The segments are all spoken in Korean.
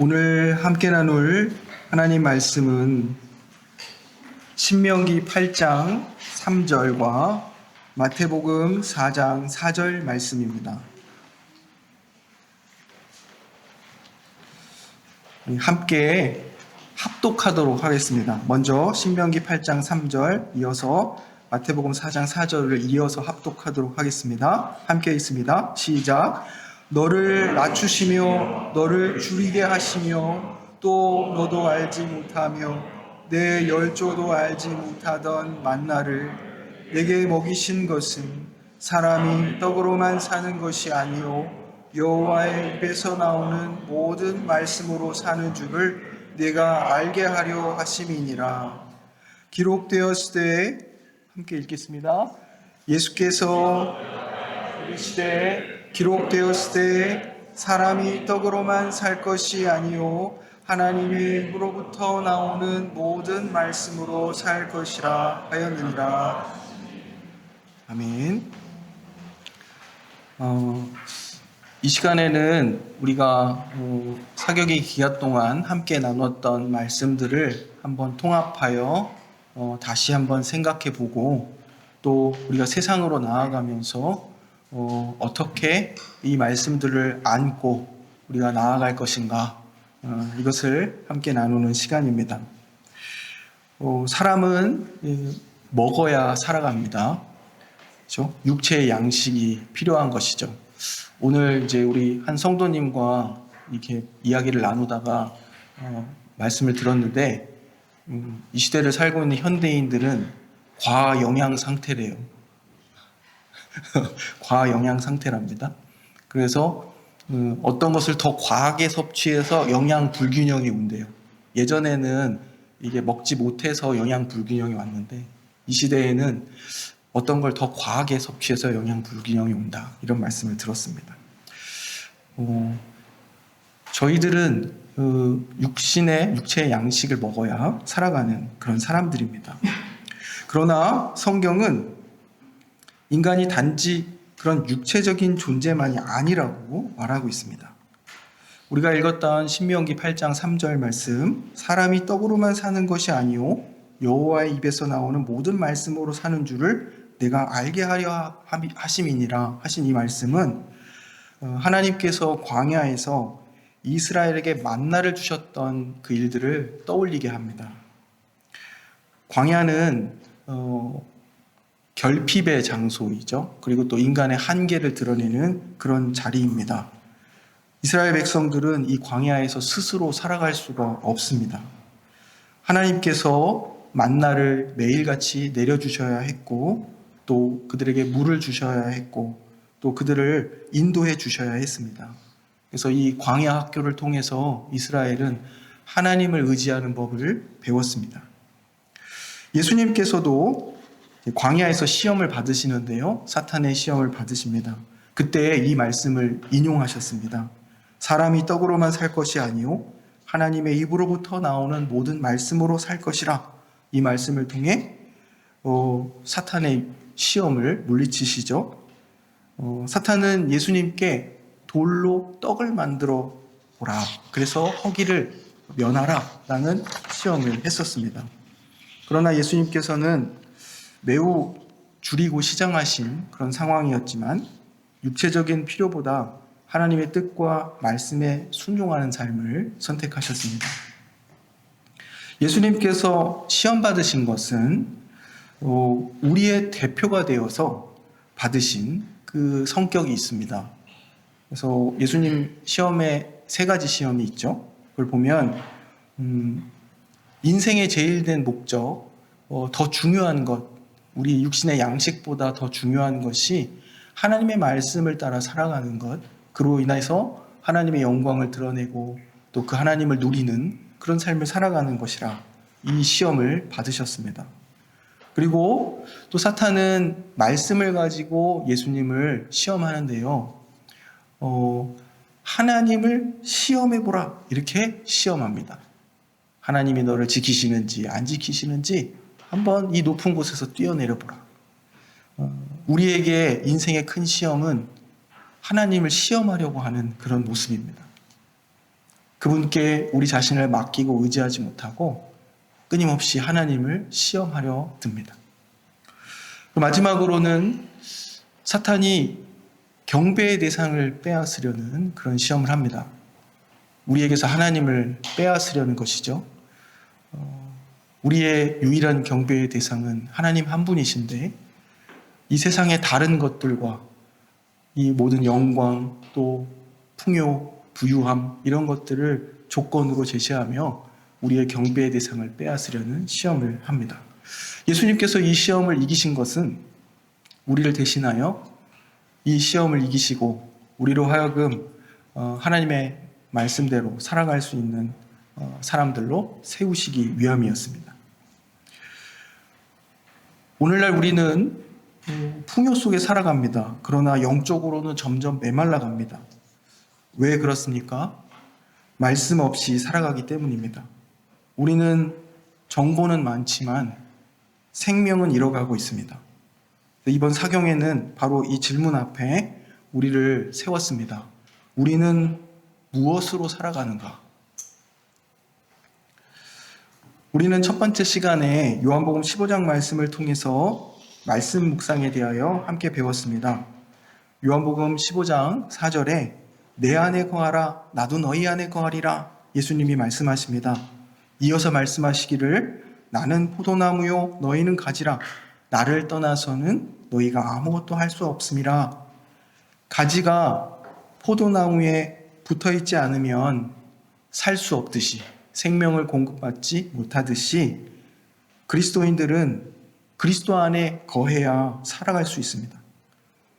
오늘 함께 나눌 하나님 말씀은 신명기 8장 3절과 마태복음 4장 4절 말씀입니다. 함께 합독하도록 하겠습니다. 먼저 신명기 8장 3절 이어서 마태복음 4장 4절을 이어서 합독하도록 하겠습니다. 함께 있습니다. 시작. 너를 낮추시며 너를 줄이게 하시며 또 너도 알지 못하며 내 열조도 알지 못하던 만나를 내게 먹이신 것은 사람이 떡으로만 사는 것이 아니요 여호와의 입에서 나오는 모든 말씀으로 사는 줄을 내가 알게 하려 하심이니라. 기록되었을 때 함께 읽겠습니다. 예수께서 이르시되 기록되었을 때 사람이 떡으로만 살 것이 아니요 하나님의 입으로부터 나오는 모든 말씀으로 살 것이라 하였느니라. 아멘. 이 시간에는 우리가 사역의 기간 동안 함께 나눴던 말씀들을 한번 통합하여 다시 한번 생각해 보고 또 우리가 세상으로 나아가면서 어떻게 이 말씀들을 안고 우리가 나아갈 것인가 이것을 함께 나누는 시간입니다. 사람은 먹어야 살아갑니다. 그렇죠? 육체의 양식이 필요한 것이죠. 오늘 이제 우리 한 성도님과 이렇게 이야기를 나누다가 말씀을 들었는데 이 시대를 살고 있는 현대인들은 과영양 상태래요. 과영양 상태랍니다. 그래서 어떤 것을 더 과하게 섭취해서 영양 불균형이 온대요. 예전에는 이게 먹지 못해서 영양 불균형이 왔는데 이 시대에는 어떤 걸 더 과하게 섭취해서 영양 불균형이 온다. 이런 말씀을 들었습니다. 저희들은 육체의 양식을 먹어야 살아가는 그런 사람들입니다. 그러나 성경은 인간이 단지 그런 육체적인 존재만이 아니라고 말하고 있습니다. 우리가 읽었던 신명기 8장 3절 말씀, 사람이 떡으로만 사는 것이 아니요 여호와의 입에서 나오는 모든 말씀으로 사는 줄을 내가 알게 하려 하심이니라 하신 이 말씀은 하나님께서 광야에서 이스라엘에게 만나를 주셨던 그 일들을 떠올리게 합니다. 광야는 결핍의 장소이죠. 그리고 또 인간의 한계를 드러내는 그런 자리입니다. 이스라엘 백성들은 이 광야에서 스스로 살아갈 수가 없습니다. 하나님께서 만나를 매일같이 내려주셔야 했고 또 그들에게 물을 주셔야 했고 또 그들을 인도해 주셔야 했습니다. 그래서 이 광야 학교를 통해서 이스라엘은 하나님을 의지하는 법을 배웠습니다. 예수님께서도 광야에서 시험을 받으시는데요. 사탄의 시험을 받으십니다. 그때 이 말씀을 인용하셨습니다. 사람이 떡으로만 살 것이 아니요 하나님의 입으로부터 나오는 모든 말씀으로 살 것이라. 이 말씀을 통해 사탄의 시험을 물리치시죠. 사탄은 예수님께 돌로 떡을 만들어 보라. 그래서 허기를 면하라 라는 시험을 했었습니다. 그러나 예수님께서는 매우 줄이고 시장하신 그런 상황이었지만 육체적인 필요보다 하나님의 뜻과 말씀에 순종하는 삶을 선택하셨습니다. 예수님께서 시험 받으신 것은 우리의 대표가 되어서 받으신 그 성격이 있습니다. 그래서 예수님 시험에 3가지 시험이 있죠. 그걸 보면 인생의 제일 된 목적, 더 중요한 것, 우리 육신의 양식보다 더 중요한 것이 하나님의 말씀을 따라 살아가는 것, 그로 인해서 하나님의 영광을 드러내고 또 그 하나님을 누리는 그런 삶을 살아가는 것이라 이 시험을 받으셨습니다. 그리고 또 사탄은 말씀을 가지고 예수님을 시험하는데요. 하나님을 시험해보라 이렇게 시험합니다. 하나님이 너를 지키시는지 안 지키시는지 한번 이 높은 곳에서 뛰어내려보라. 우리에게 인생의 큰 시험은 하나님을 시험하려고 하는 그런 모습입니다. 그분께 우리 자신을 맡기고 의지하지 못하고 끊임없이 하나님을 시험하려 듭니다. 마지막으로는 사탄이 경배의 대상을 빼앗으려는 그런 시험을 합니다. 우리에게서 하나님을 빼앗으려는 것이죠. 우리의 유일한 경배의 대상은 하나님 한 분이신데 이 세상의 다른 것들과 이 모든 영광 또 풍요, 부유함 이런 것들을 조건으로 제시하며 우리의 경배의 대상을 빼앗으려는 시험을 합니다. 예수님께서 이 시험을 이기신 것은 우리를 대신하여 이 시험을 이기시고 우리로 하여금 하나님의 말씀대로 살아갈 수 있는 사람들로 세우시기 위함이었습니다. 오늘날 우리는 풍요 속에 살아갑니다. 그러나 영적으로는 점점 메말라갑니다. 왜 그렇습니까? 말씀 없이 살아가기 때문입니다. 우리는 정보는 많지만 생명은 잃어가고 있습니다. 이번 사경에는 바로 이 질문 앞에 우리를 세웠습니다. 우리는 무엇으로 살아가는가? 우리는 첫 번째 시간에 요한복음 15장 말씀을 통해서 말씀 묵상에 대하여 함께 배웠습니다. 요한복음 15장 4절에 내 안에 거하라 나도 너희 안에 거하리라 예수님이 말씀하십니다. 이어서 말씀하시기를 나는 포도나무요 너희는 가지라 나를 떠나서는 너희가 아무것도 할 수 없음이라. 가지가 포도나무에 붙어있지 않으면 살 수 없듯이 생명을 공급받지 못하듯이 그리스도인들은 그리스도 안에 거해야 살아갈 수 있습니다.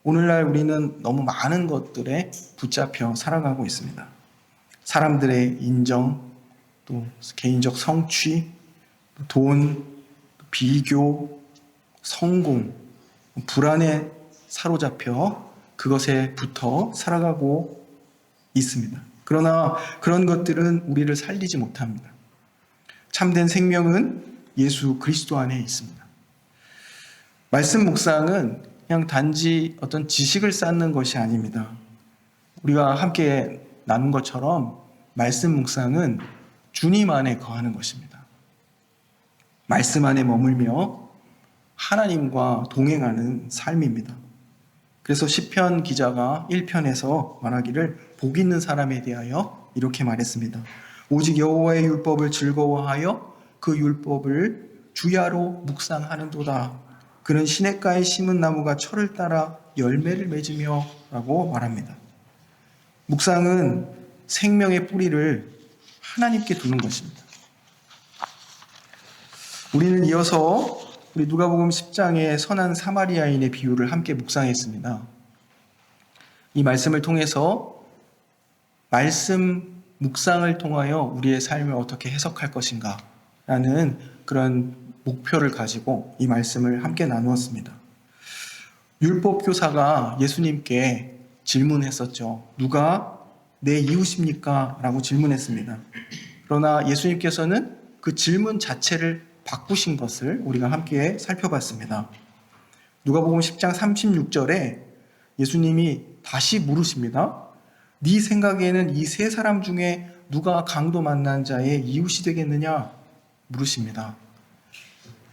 오늘날 우리는 너무 많은 것들에 붙잡혀 살아가고 있습니다. 사람들의 인정, 또 개인적 성취, 돈, 비교, 성공, 불안에 사로잡혀 그것에 붙어 살아가고 있습니다. 그러나 그런 것들은 우리를 살리지 못합니다. 참된 생명은 예수 그리스도 안에 있습니다. 말씀 묵상은 그냥 단지 어떤 지식을 쌓는 것이 아닙니다. 우리가 함께 나눈 것처럼 말씀 묵상은 주님 안에 거하는 것입니다. 말씀 안에 머물며 하나님과 동행하는 삶입니다. 그래서 시편 기자가 1편에서 말하기를 복 있는 사람에 대하여 이렇게 말했습니다. 오직 여호와의 율법을 즐거워하여 그 율법을 주야로 묵상하는도다. 그는 시냇가에 심은 나무가 철을 따라 열매를 맺으며 라고 말합니다. 묵상은 생명의 뿌리를 하나님께 두는 것입니다. 우리는 이어서 우리 누가복음 10장의 선한 사마리아인의 비유를 함께 묵상했습니다. 이 말씀을 통해서 말씀 묵상을 통하여 우리의 삶을 어떻게 해석할 것인가 라는 그런 목표를 가지고 이 말씀을 함께 나누었습니다. 율법 교사가 예수님께 질문했었죠. 누가 내 이웃입니까? 라고 질문했습니다. 그러나 예수님께서는 그 질문 자체를 바꾸신 것을 우리가 함께 살펴봤습니다. 누가복음 10장 36절에 예수님이 다시 물으십니다. 네 생각에는 이 세 사람 중에 누가 강도 만난 자의 이웃이 되겠느냐? 물으십니다.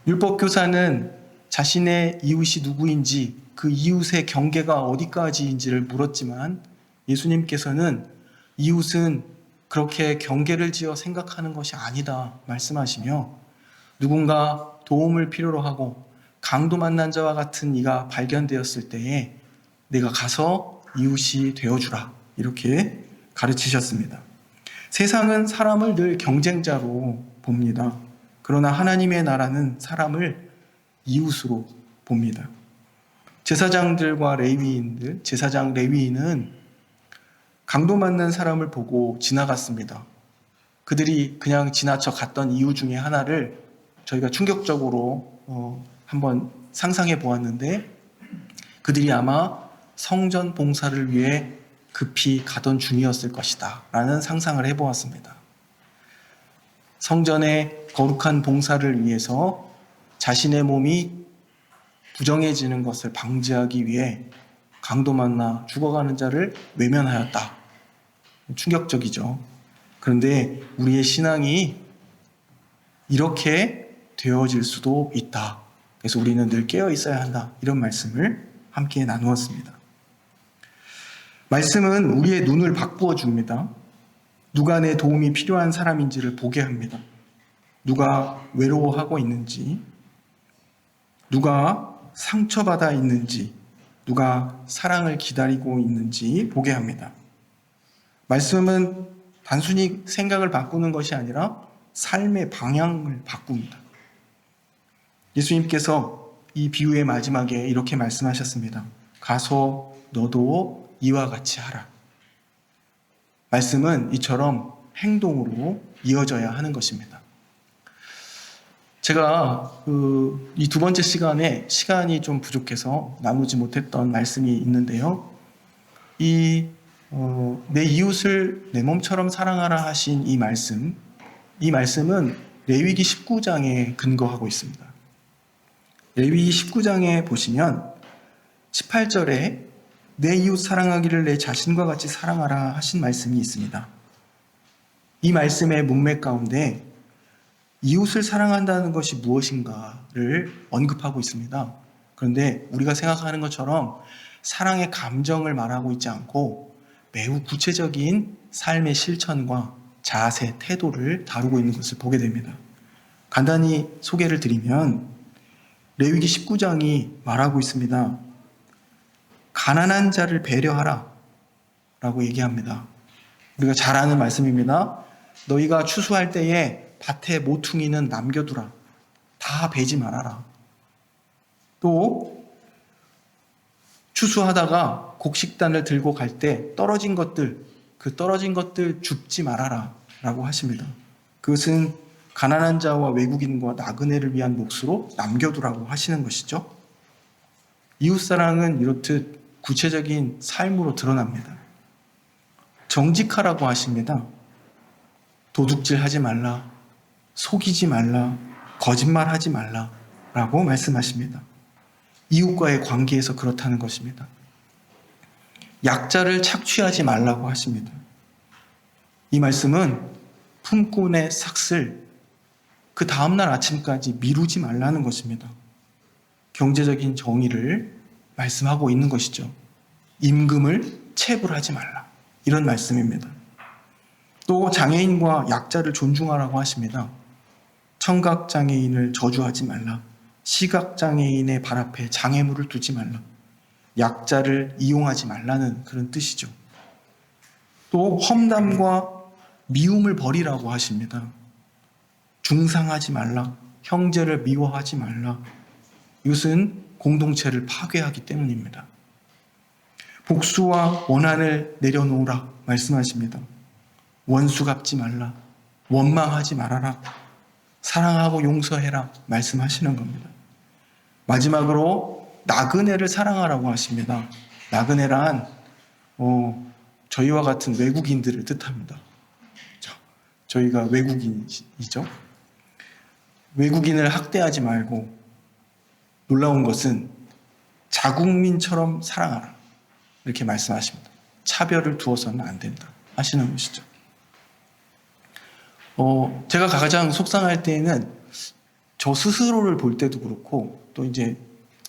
율법교사는 자신의 이웃이 누구인지 그 이웃의 경계가 어디까지인지를 물었지만 예수님께서는 이웃은 그렇게 경계를 지어 생각하는 것이 아니다 말씀하시며 누군가 도움을 필요로 하고 강도 만난 자와 같은 이가 발견되었을 때에 내가 가서 이웃이 되어주라 이렇게 가르치셨습니다. 세상은 사람을 늘 경쟁자로 봅니다. 그러나 하나님의 나라는 사람을 이웃으로 봅니다. 제사장들과 레위인들, 제사장 레위인은 강도 만난 사람을 보고 지나갔습니다. 그들이 그냥 지나쳐 갔던 이유 중에 하나를 저희가 충격적으로 한번 상상해 보았는데 그들이 아마 성전 봉사를 위해 급히 가던 중이었을 것이다 라는 상상을 해보았습니다. 성전의 거룩한 봉사를 위해서 자신의 몸이 부정해지는 것을 방지하기 위해 강도 만나 죽어가는 자를 외면하였다. 충격적이죠. 그런데 우리의 신앙이 이렇게 되어질 수도 있다. 그래서 우리는 늘 깨어 있어야 한다. 이런 말씀을 함께 나누었습니다. 말씀은 우리의 눈을 바꾸어 줍니다. 누가 내 도움이 필요한 사람인지를 보게 합니다. 누가 외로워하고 있는지, 누가 상처받아 있는지, 누가 사랑을 기다리고 있는지 보게 합니다. 말씀은 단순히 생각을 바꾸는 것이 아니라 삶의 방향을 바꿉니다. 예수님께서 이 비유의 마지막에 이렇게 말씀하셨습니다. 가서 너도 이와 같이 하라. 말씀은 이처럼 행동으로 이어져야 하는 것입니다. 제가 이 두 번째 시간에 시간이 좀 부족해서 나누지 못했던 말씀이 있는데요. 내 이웃을 내 몸처럼 사랑하라 하신 이 말씀은 레위기 19장에 근거하고 있습니다. 레위기 19장에 보시면 18절에 내 이웃 사랑하기를 내 자신과 같이 사랑하라 하신 말씀이 있습니다. 이 말씀의 문맥 가운데 이웃을 사랑한다는 것이 무엇인가를 언급하고 있습니다. 그런데 우리가 생각하는 것처럼 사랑의 감정을 말하고 있지 않고 매우 구체적인 삶의 실천과 자세, 태도를 다루고 있는 것을 보게 됩니다. 간단히 소개를 드리면 레위기 19장이 말하고 있습니다. 가난한 자를 배려하라 라고 얘기합니다. 우리가 잘 아는 말씀입니다. 너희가 추수할 때에 밭에 모퉁이는 남겨두라. 다 베지 말아라. 또 추수하다가 곡식단을 들고 갈 때 떨어진 것들 줍지 말아라 라고 하십니다. 그것은 가난한 자와 외국인과 나그네를 위한 몫으로 남겨두라고 하시는 것이죠. 이웃사랑은 이렇듯 구체적인 삶으로 드러납니다. 정직하라고 하십니다. 도둑질하지 말라, 속이지 말라, 거짓말하지 말라 라고 말씀하십니다. 이웃과의 관계에서 그렇다는 것입니다. 약자를 착취하지 말라고 하십니다. 이 말씀은 품꾼의 삭슬, 그 다음날 아침까지 미루지 말라는 것입니다. 경제적인 정의를 말씀하고 있는 것이죠. 임금을 체불하지 말라. 이런 말씀입니다. 또 장애인과 약자를 존중하라고 하십니다. 청각장애인을 저주하지 말라. 시각장애인의 발 앞에 장애물을 두지 말라. 약자를 이용하지 말라는 그런 뜻이죠. 또 험담과 미움을 버리라고 하십니다. 중상하지 말라. 형제를 미워하지 말라. 이것은 공동체를 파괴하기 때문입니다. 복수와 원한을 내려놓으라 말씀하십니다. 원수 갚지 말라. 원망하지 말아라. 사랑하고 용서해라 말씀하시는 겁니다. 마지막으로 나그네를 사랑하라고 하십니다. 나그네란 저희와 같은 외국인들을 뜻합니다. 저희가 외국인이죠. 외국인을 학대하지 말고 놀라운 것은 자국민처럼 사랑하라 이렇게 말씀하십니다. 차별을 두어서는 안 된다 하시는 것이죠. 제가 가장 속상할 때에는 저 스스로를 볼 때도 그렇고 또 이제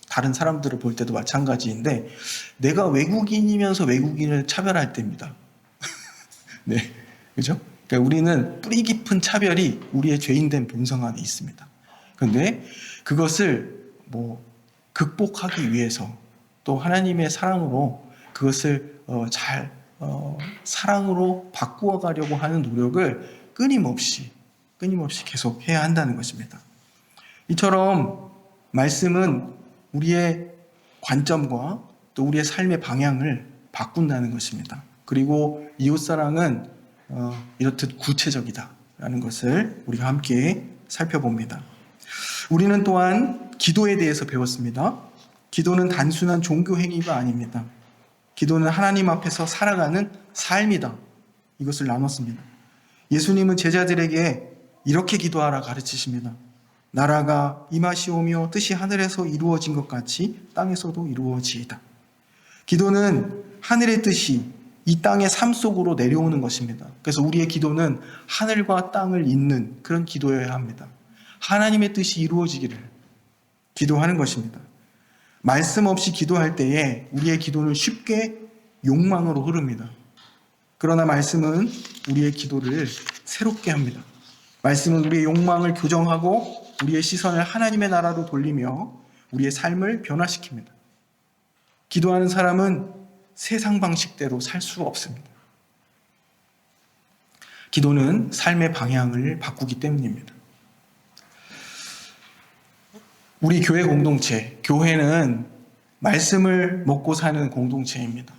다른 사람들을 볼 때도 마찬가지인데 내가 외국인이면서 외국인을 차별할 때입니다. 네, 그죠? 그러니까 우리는 뿌리 깊은 차별이 우리의 죄인된 본성 안에 있습니다. 그런데 그것을 극복하기 위해서 또 하나님의 사랑으로 그것을 잘 사랑으로 바꾸어 가려고 하는 노력을 끊임없이 계속 해야 한다는 것입니다. 이처럼 말씀은 우리의 관점과 또 우리의 삶의 방향을 바꾼다는 것입니다. 그리고 이웃사랑은 이렇듯 구체적이다라는 것을 우리가 함께 살펴봅니다. 우리는 또한 기도에 대해서 배웠습니다. 기도는 단순한 종교 행위가 아닙니다. 기도는 하나님 앞에서 살아가는 삶이다. 이것을 나눴습니다. 예수님은 제자들에게 이렇게 기도하라 가르치십니다. 나라가 임하시오며 뜻이 하늘에서 이루어진 것 같이 땅에서도 이루어지이다. 기도는 하늘의 뜻이 이 땅의 삶 속으로 내려오는 것입니다. 그래서 우리의 기도는 하늘과 땅을 잇는 그런 기도여야 합니다. 하나님의 뜻이 이루어지기를 기도하는 것입니다. 말씀 없이 기도할 때에 우리의 기도는 쉽게 욕망으로 흐릅니다. 그러나 말씀은 우리의 기도를 새롭게 합니다. 말씀은 우리의 욕망을 교정하고 우리의 시선을 하나님의 나라로 돌리며 우리의 삶을 변화시킵니다. 기도하는 사람은 세상 방식대로 살 수 없습니다. 기도는 삶의 방향을 바꾸기 때문입니다. 우리 교회 공동체, 교회는 말씀을 먹고 사는 공동체입니다.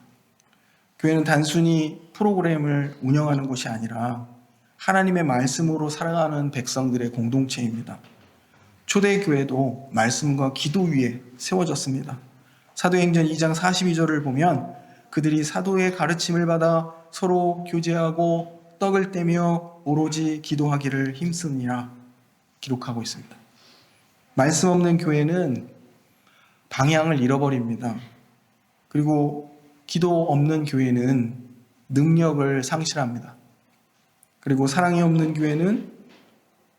교회는 단순히 프로그램을 운영하는 곳이 아니라 하나님의 말씀으로 살아가는 백성들의 공동체입니다. 초대교회도 말씀과 기도 위에 세워졌습니다. 사도행전 2장 42절을 보면 그들이 사도의 가르침을 받아 서로 교제하고 떡을 떼며 오로지 기도하기를 힘쓰니라 기록하고 있습니다. 말씀 없는 교회는 방향을 잃어버립니다. 그리고 기도 없는 교회는 능력을 상실합니다. 그리고 사랑이 없는 교회는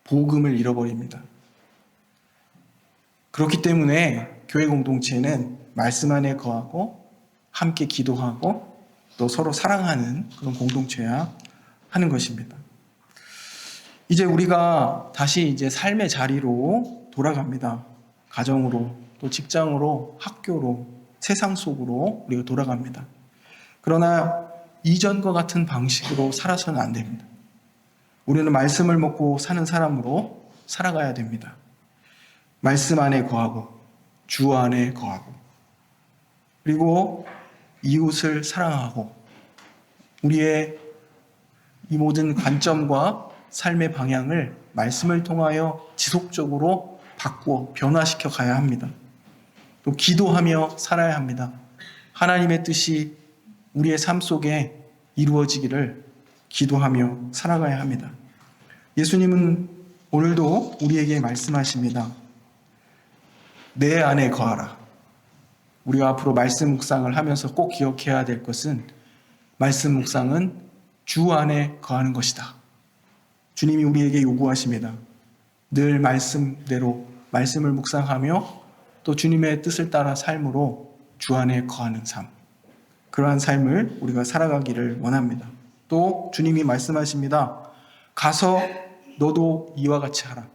복음을 잃어버립니다. 그렇기 때문에 교회 공동체는 말씀 안에 거하고 함께 기도하고 또 서로 사랑하는 그런 공동체야 하는 것입니다. 이제 우리가 다시 이제 삶의 자리로 돌아갑니다. 가정으로, 또 직장으로, 학교로, 세상 속으로 우리가 돌아갑니다. 그러나 이전과 같은 방식으로 살아서는 안 됩니다. 우리는 말씀을 먹고 사는 사람으로 살아가야 됩니다. 말씀 안에 거하고 주 안에 거하고 그리고 이웃을 사랑하고 우리의 이 모든 관점과 삶의 방향을 말씀을 통하여 지속적으로 바꾸어 변화시켜 가야 합니다. 또 기도하며 살아야 합니다. 하나님의 뜻이 우리의 삶 속에 이루어지기를 기도하며 살아가야 합니다. 예수님은 오늘도 우리에게 말씀하십니다. 내 안에 거하라. 우리가 앞으로 말씀 묵상을 하면서 꼭 기억해야 될 것은 말씀 묵상은 주 안에 거하는 것이다. 주님이 우리에게 요구하십니다. 늘 말씀대로 말씀을 묵상하며 또 주님의 뜻을 따라 삶으로 주 안에 거하는 삶. 그러한 삶을 우리가 살아가기를 원합니다. 또 주님이 말씀하십니다. 가서 너도 이와 같이 하라.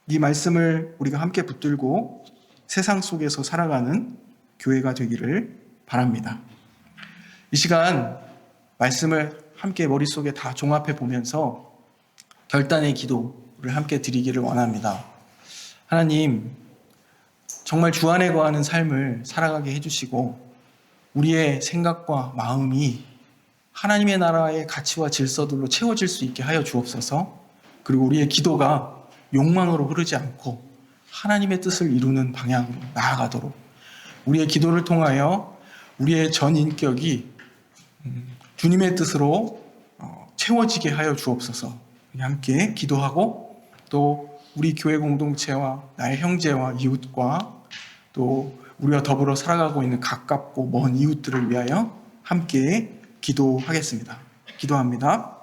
이 말씀을 우리가 함께 붙들고 세상 속에서 살아가는 교회가 되기를 바랍니다. 이 시간 말씀을 함께 머릿속에 다 종합해 보면서 결단의 기도를 함께 드리기를 원합니다. 하나님, 정말 주 안에 거하는 삶을 살아가게 해주시고 우리의 생각과 마음이 하나님의 나라의 가치와 질서들로 채워질 수 있게 하여 주옵소서. 그리고 우리의 기도가 욕망으로 흐르지 않고 하나님의 뜻을 이루는 방향으로 나아가도록 우리의 기도를 통하여 우리의 전 인격이 주님의 뜻으로 채워지게 하여 주옵소서. 함께 기도하고 또 우리 교회 공동체와 나의 형제와 이웃과 또 우리와 더불어 살아가고 있는 가깝고 먼 이웃들을 위하여 함께 기도하겠습니다. 기도합니다.